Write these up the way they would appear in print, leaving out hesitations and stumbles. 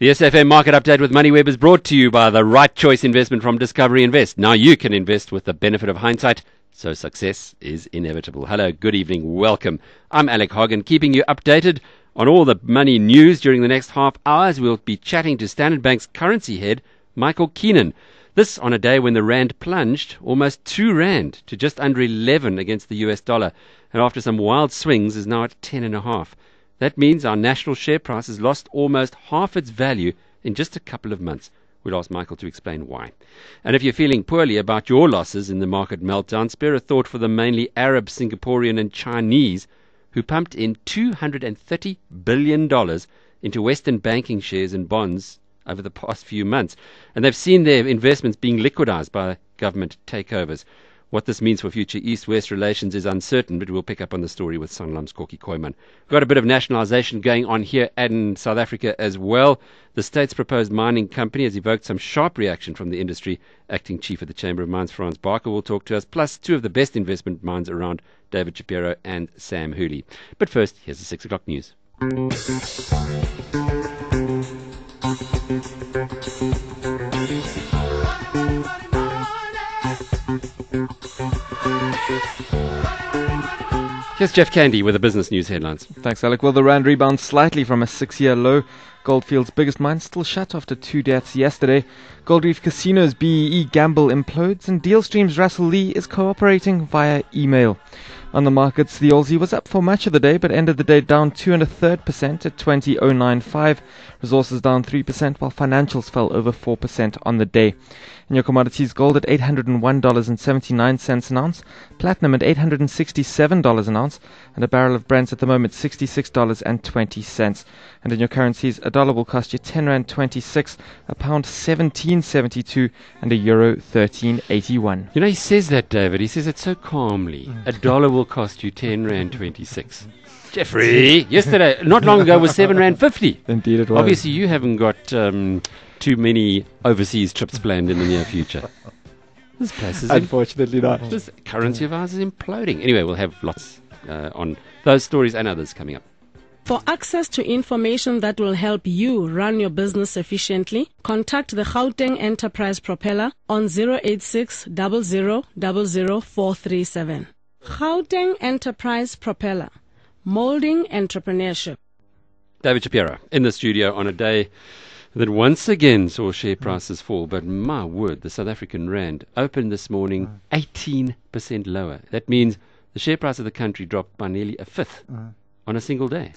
The SFM Market Update with Moneyweb is brought to you by the Right Choice Investment from Discovery Invest. Now you can invest with the benefit of hindsight, so success is inevitable. Hello, good evening, welcome. I'm Alec Hogg, and keeping you updated on all the money news during the next half hour, as we'll be chatting to Standard Bank's currency head, Michael Keenan. This on a day when the rand plunged almost 2 rand to just under 11 against the US dollar, and after some wild swings is now at 10.5. That means our national share price has lost almost half its value in just a couple of months. We'll ask Michael to explain why. And if you're feeling poorly about your losses in the market meltdown, spare a thought for the mainly Arab, Singaporean and Chinese who pumped in $230 billion into Western banking shares and bonds over the past few months. And they've seen their investments being liquidized by government takeovers. What this means for future East-West relations is uncertain, but we'll pick up on the story with Sanlam's Korki Koiman. We've got a bit of nationalisation going on here in South Africa as well. The state's proposed mining company has evoked some sharp reaction from the industry. Acting Chief of the Chamber of Mines, Franz Barker, will talk to us, plus two of the best investment minds around, David Shapiro and Sam Hooley. But first, here's the 6 o'clock news. Here's Jeff Candy with the business news headlines. Thanks, Alec. Well, the rand rebounds slightly from a 6-year low. Goldfields' biggest mine still shut after 2 deaths yesterday. Gold Reef Casino's BEE gamble implodes, and Dealstream's Russell Lee is cooperating via email. On the markets, the Aussie was up for much of the day, but ended the day down 2.33% at 20.095. Resources down 3%, while financials fell over 4% on the day. In your commodities, gold at $801.79 an ounce, platinum at $867 an ounce, and a barrel of Brent at the moment $66.20. And in your currencies, a dollar will cost you 10 rand 26, a pound 17.72, and a euro 13.81. You know, he says that, David. He says it so calmly. A dollar will cost you 10 rand 26. Jeffrey, yesterday, not long ago, was 7 rand 50. Indeed it was. Obviously, you haven't got too many overseas trips planned in the near future. This place is unfortunately not. This currency of ours is imploding. Anyway, we'll have lots on those stories and others coming up. For access to information that will help you run your business efficiently, contact the Gauteng Enterprise Propeller on 086 00 437. Gauteng Enterprise Propeller, molding entrepreneurship. David Shapiro in the studio on a day that once again saw share prices fall. But my word, the South African rand opened this morning 18% lower. That means the share price of the country dropped by nearly a fifth on a single day.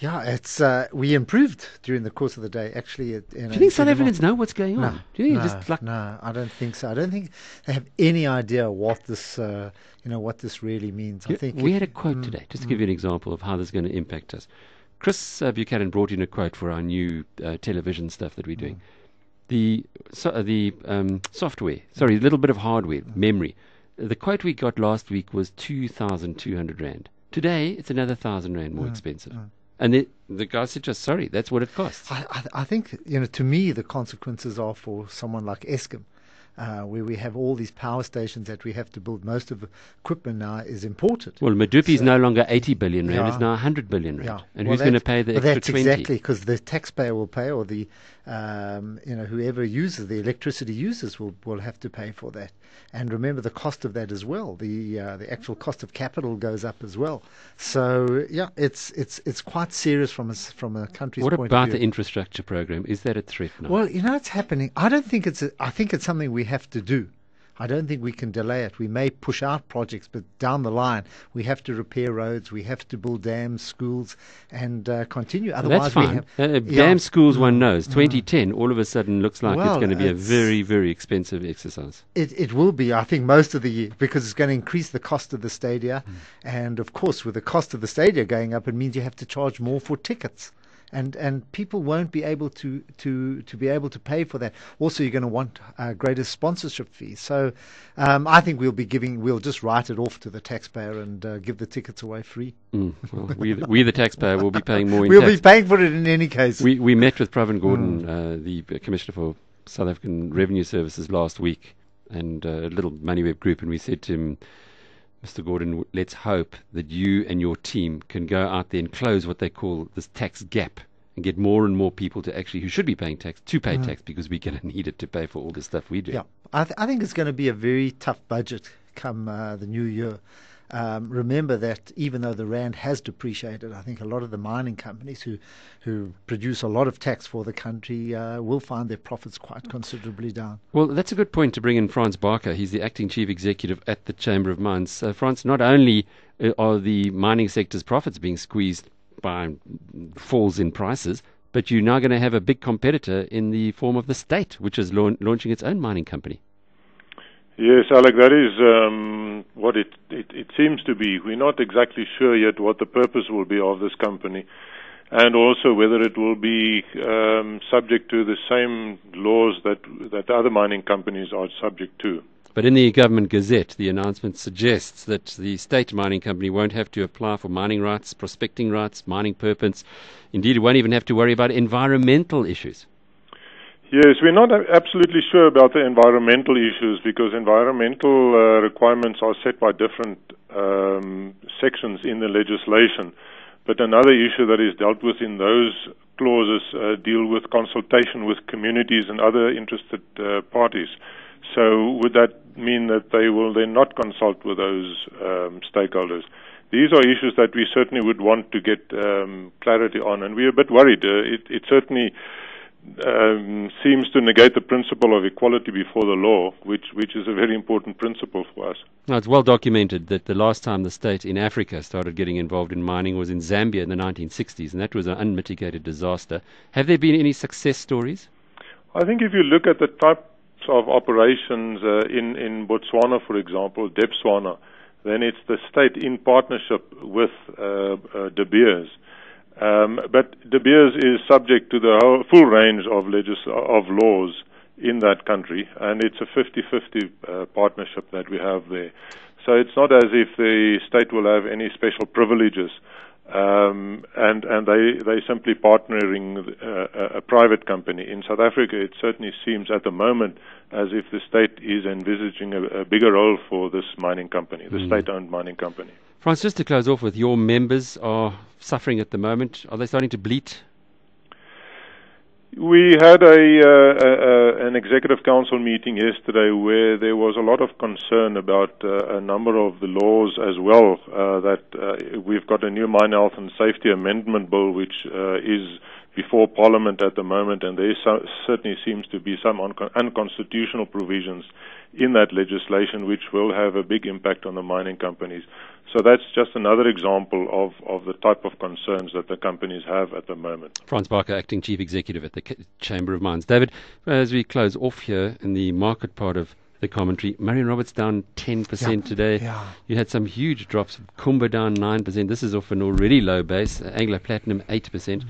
Yeah, it's we improved during the course of the day. Actually, do you think South Africans know what's going on? Do you think no, I don't think so. I don't think they have any idea what this, what this really means. I think we had a quote today, just to give you an example of how this is going to impact us. Chris Buchanan brought in a quote for our new television stuff that we're doing. The software, a little bit of hardware, memory. The quote we got last week was 2,200 rand. Today, it's another 1,000 rand more expensive. And the guy said, just sorry, that's what it costs. I think, to me, the consequences are for someone like Eskom, where we have all these power stations that we have to build. Most of the equipment now is imported. Well, Medupi is no longer 80 billion rand, it's now 100 billion rand. Yeah. And who's going to pay the extra 20? That's exactly, because the taxpayer will pay, or the whoever uses the electricity users will have to pay for that. And remember the cost of that as well. The actual cost of capital goes up as well. So it's quite serious from a country's point of view. What about the infrastructure program? Is that a threat now? Well, it's happening. I think it's something we have to do. I don't think we can delay it. We may push out projects, but down the line, we have to repair roads, we have to build dams, schools, and continue. Otherwise, that's fine. Dams, schools, one knows. 2010, all of a sudden, looks like it's going to be a very, very expensive exercise. It will be, I think, most of the year, because it's going to increase the cost of the stadia. And, of course, with the cost of the stadia going up, it means you have to charge more for tickets. And people won't be able to be able to pay for that. Also, you're going to want greater sponsorship fees. So I think we'll just write it off to the taxpayer and give the tickets away free. Well, we the taxpayer will be paying more in We'll tax. be paying for it in any case. We met with Pravin Gordhan, the Commissioner for South African Revenue Services, last week, and a little Moneyweb group, and we said to him, Mr. Gordhan, let's hope that you and your team can go out there and close what they call this tax gap and get more and more people to actually, who should be paying tax, to pay tax, because we're going to need it to pay for all the stuff we do. Yeah, I think it's going to be a very tough budget come the new year. Remember that even though the rand has depreciated, I think a lot of the mining companies who produce a lot of tax for the country will find their profits quite considerably down. Well, that's a good point to bring in Frans Barker. He's the acting chief executive at the Chamber of Mines. So, Frans, not only are the mining sector's profits being squeezed by falls in prices, but you're now going to have a big competitor in the form of the state, which is launching its own mining company. Yes, Alec, that is what it seems to be. We're not exactly sure yet what the purpose will be of this company, and also whether it will be subject to the same laws that other mining companies are subject to. But in the government gazette, the announcement suggests that the state mining company won't have to apply for mining rights, prospecting rights, mining permits. Indeed, it won't even have to worry about environmental issues. Yes, we're not absolutely sure about the environmental issues, because environmental requirements are set by different sections in the legislation. But another issue that is dealt with in those clauses deal with consultation with communities and other interested parties. So would that mean that they will then not consult with those stakeholders? These are issues that we certainly would want to get clarity on, and we're a bit worried. It certainly seems to negate the principle of equality before the law, which is a very important principle for us. Now, it's well documented that the last time the state in Africa started getting involved in mining was in Zambia in the 1960s, and that was an unmitigated disaster. Have there been any success stories? I think if you look at the types of operations in Botswana, for example, Debswana, then it's the state in partnership with De Beers. But De Beers is subject to the full range of laws in that country, and it's a 50-50 partnership that we have there. So it's not as if the state will have any special privileges, and they simply partnering a private company. In South Africa, it certainly seems at the moment as if the state is envisaging a bigger role for this mining company, the state-owned mining company. Frans, just to close off with, your members are suffering at the moment. Are they starting to bleat? We had an executive council meeting yesterday where there was a lot of concern about a number of the laws as well. That we've got a new Mine Health and Safety Amendment Bill which is before Parliament at the moment, and there certainly seems to be some unconstitutional provisions in that legislation which will have a big impact on the mining companies. So that's just another example of the type of concerns that the companies have at the moment. Frans Barker, Acting Chief Executive at the Chamber of Mines. David, as we close off here in the market part of the commentary, Marion Roberts down 10% today. Yeah. You had some huge drops. Kumba down 9%. This is off an already low base. Anglo Platinum 8%.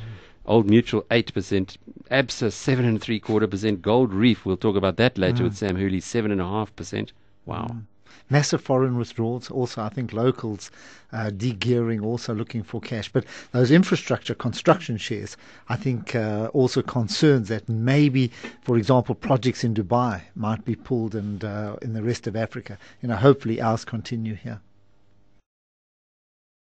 Old Mutual 8%, ABSA 7.75%, Gold Reef, we'll talk about that later with Sam Hooley, 7.5%. Wow. Massive foreign withdrawals. Also, I think locals de-gearing, also looking for cash. But those infrastructure construction shares, I think also concerns that maybe, for example, projects in Dubai might be pulled and in the rest of Africa. Hopefully ours continue here.